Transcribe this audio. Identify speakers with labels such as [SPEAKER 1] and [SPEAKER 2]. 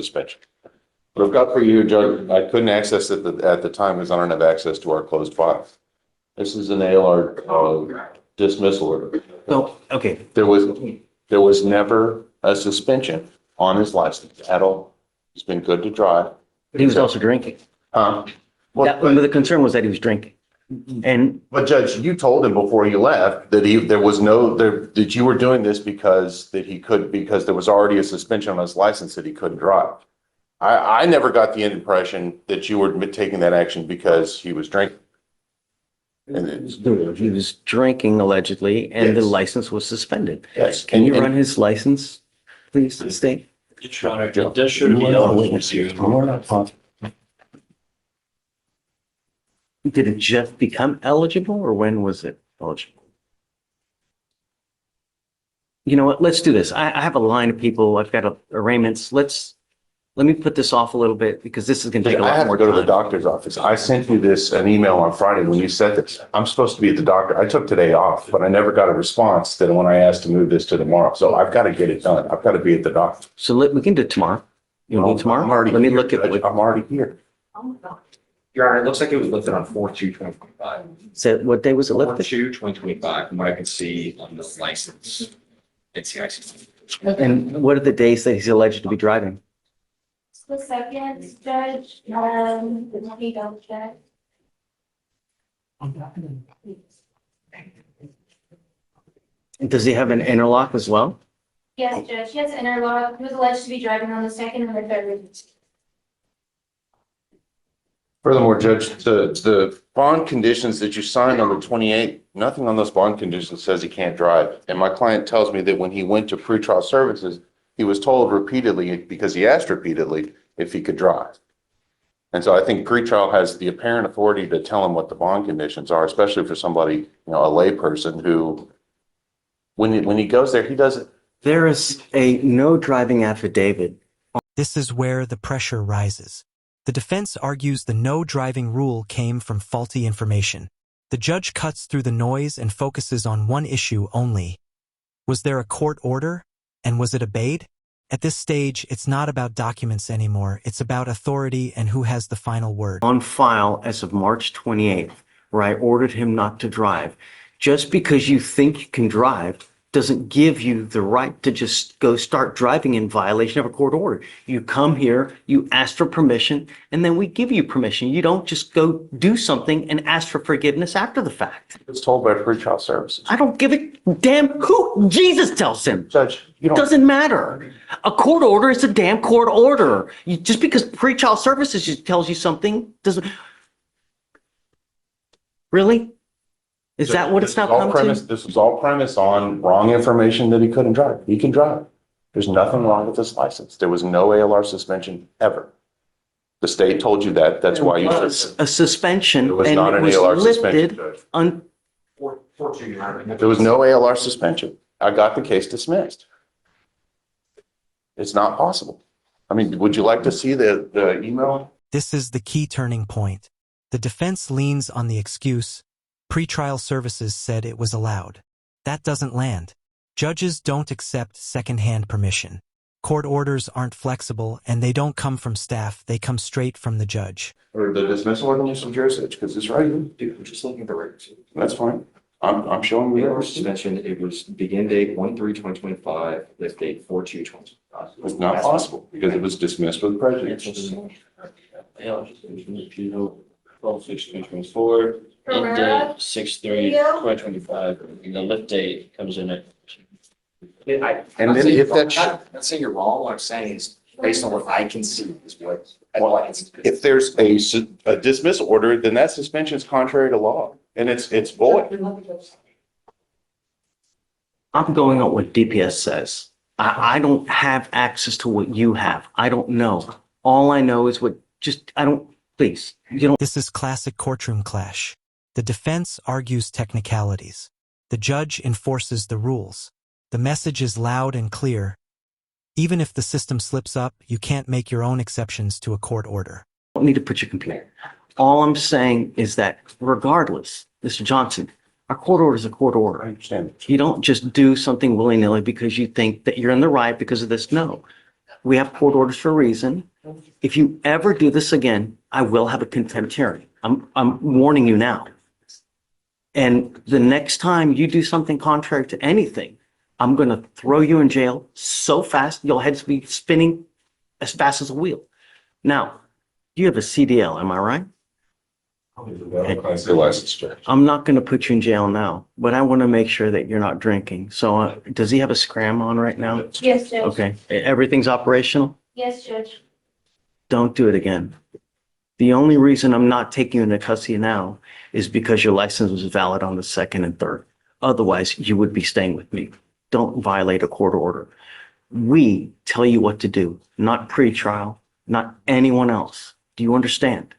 [SPEAKER 1] suspension. But I've got for you, Judge, I couldn't access it at the time because I don't have access to our closed files. This is an ALR dismissal order.
[SPEAKER 2] Oh, okay.
[SPEAKER 1] There was never a suspension on his license at all. He's been good to drive.
[SPEAKER 2] He was also drinking.
[SPEAKER 1] Well,
[SPEAKER 2] But the concern was that he was drinking. And
[SPEAKER 1] But Judge, you told him before you left that that you were doing this because there was already a suspension on his license that he couldn't drive. I never got the impression that you were taking that action because he was drinking.
[SPEAKER 2] he was drinking allegedly, and the
[SPEAKER 1] Yes.
[SPEAKER 2] license was suspended.
[SPEAKER 1] Yes.
[SPEAKER 2] Can you run his license, please, state?
[SPEAKER 3] Your Honor, this should be eligible to you.
[SPEAKER 2] Did it just become eligible, or when was it eligible? You know what? Let's do this. I have a line of people. I've got arraignments. Let me put this off a little bit because this is going to take a
[SPEAKER 1] I
[SPEAKER 2] lot
[SPEAKER 1] have
[SPEAKER 2] more
[SPEAKER 1] to go to the
[SPEAKER 2] time.
[SPEAKER 1] doctor's office. I sent you an email on Friday when you said this. I'm supposed to be at the doctor. I took today off, but I never got a response then when I asked to move this to tomorrow. So I've got to get it done. I've got to be at the doctor.
[SPEAKER 2] So we can do it tomorrow. You want to do tomorrow?
[SPEAKER 1] I'm already
[SPEAKER 2] Let me
[SPEAKER 1] here,
[SPEAKER 2] look at
[SPEAKER 1] Judge. I'm already here.
[SPEAKER 3] Your Honor, it looks like it was lifted on 4/2/2025.
[SPEAKER 2] So what day was it lifted?
[SPEAKER 3] 4/2/2025, from what I can see on the license. It's the IC.
[SPEAKER 2] And what are the days that he's alleged to be driving?
[SPEAKER 4] The second, Judge, let me double check.
[SPEAKER 2] Does he have an interlock as well?
[SPEAKER 4] Yes, Judge, yes, interlock, he was alleged to be driving on the second and the third.
[SPEAKER 1] Furthermore, Judge, the bond conditions that you signed on the 28th, nothing on those bond conditions says he can't drive. And my client tells me that when he went to pretrial services, he was told repeatedly, because he asked repeatedly, if he could drive. And so I think pretrial has the apparent authority to tell him what the bond conditions are, especially for somebody, a lay person who, when he goes there, he doesn't.
[SPEAKER 2] There is a no driving affidavit.
[SPEAKER 5] This is where the pressure rises. The defense argues the no driving rule came from faulty information. The judge cuts through the noise and focuses on one issue only. Was there a court order? And was it obeyed? At this stage, it's not about documents anymore. It's about authority and who has the final word.
[SPEAKER 2] On file as of March 28th, where I ordered him not to drive. Just because you think you can drive doesn't give you the right to just go start driving in violation of a court order. You come here, you ask for permission, and then we give you permission. You don't just go do something and ask for forgiveness after the fact.
[SPEAKER 1] It's told by pretrial services.
[SPEAKER 2] I don't give a damn who Jesus tells him.
[SPEAKER 1] Judge, you don't.
[SPEAKER 2] Doesn't matter. A court order is a damn court order. Just because pretrial services just tells you something doesn't. Really? Is that what it's now come to?
[SPEAKER 1] This was all premised on wrong information that he couldn't drive. He can drive. There's nothing wrong with his license. There was no ALR suspension ever. The state told you that. That's why you.
[SPEAKER 2] It was a suspension,
[SPEAKER 1] It was
[SPEAKER 2] and
[SPEAKER 1] not
[SPEAKER 2] it
[SPEAKER 1] an
[SPEAKER 2] was
[SPEAKER 1] ALR
[SPEAKER 2] lifted
[SPEAKER 1] suspension,
[SPEAKER 2] on.
[SPEAKER 1] There was no ALR suspension. I got the case dismissed. It's not possible. I mean, would you like to see the email?
[SPEAKER 5] This is the key turning point. The defense leans on the excuse, pretrial services said it was allowed. That doesn't land. Judges don't accept secondhand permission. Court orders aren't flexible, and they don't come from staff. They come straight from the judge.
[SPEAKER 1] Or the dismissal ordinance from jurisdiction, because it's right here.
[SPEAKER 3] Dude, I'm just looking at the records.
[SPEAKER 1] That's fine. I'm showing
[SPEAKER 3] We
[SPEAKER 1] you.
[SPEAKER 3] were suspension, it was begin date 1/3/2025, lift date 4/2/2025.
[SPEAKER 1] It's not possible because it was dismissed with prejudice.
[SPEAKER 6] 12/6/2024, end
[SPEAKER 4] Herrera?
[SPEAKER 6] date 6/3/2025, and the lift date comes in at.
[SPEAKER 1] And then if that,
[SPEAKER 3] I'm not saying you're wrong, what I'm saying is, based on what I can see, is what I can see.
[SPEAKER 1] if there's a dismissal order, then that suspension is contrary to law and it's void.
[SPEAKER 2] I'm going on what DPS says. I don't have access to what you have. I don't know. All I know is please, you don't.
[SPEAKER 5] This is classic courtroom clash. The defense argues technicalities. The judge enforces the rules. The message is loud and clear. Even if the system slips up, you can't make your own exceptions to a court order.
[SPEAKER 2] Don't need to put your complaint. All I'm saying is that regardless, Mr. Johnson, a court order is a court
[SPEAKER 1] I
[SPEAKER 2] order.
[SPEAKER 1] understand.
[SPEAKER 2] You don't just do something willy-nilly because you think that you're in the right because of this. No. We have court orders for a reason. If you ever do this again, I will have a contempt hearing. I'm warning you now. And the next time you do something contrary to anything, I'm going to throw you in jail so fast, your head's be spinning as fast as a wheel. Now, you have a CDL, am I right?
[SPEAKER 1] Class A license, Judge.
[SPEAKER 2] I'm not going to put you in jail now, but I want to make sure that you're not drinking. So does he have a scram on right now?
[SPEAKER 4] Yes, Judge.
[SPEAKER 2] Okay, everything's operational?
[SPEAKER 4] Yes, Judge.
[SPEAKER 2] Don't do it again. The only reason I'm not taking you into custody now is because your license was valid on the 2nd and 3rd. Otherwise, you would be staying with me. Don't violate a court order. We tell you what to do, not pretrial, not anyone else. Do you understand?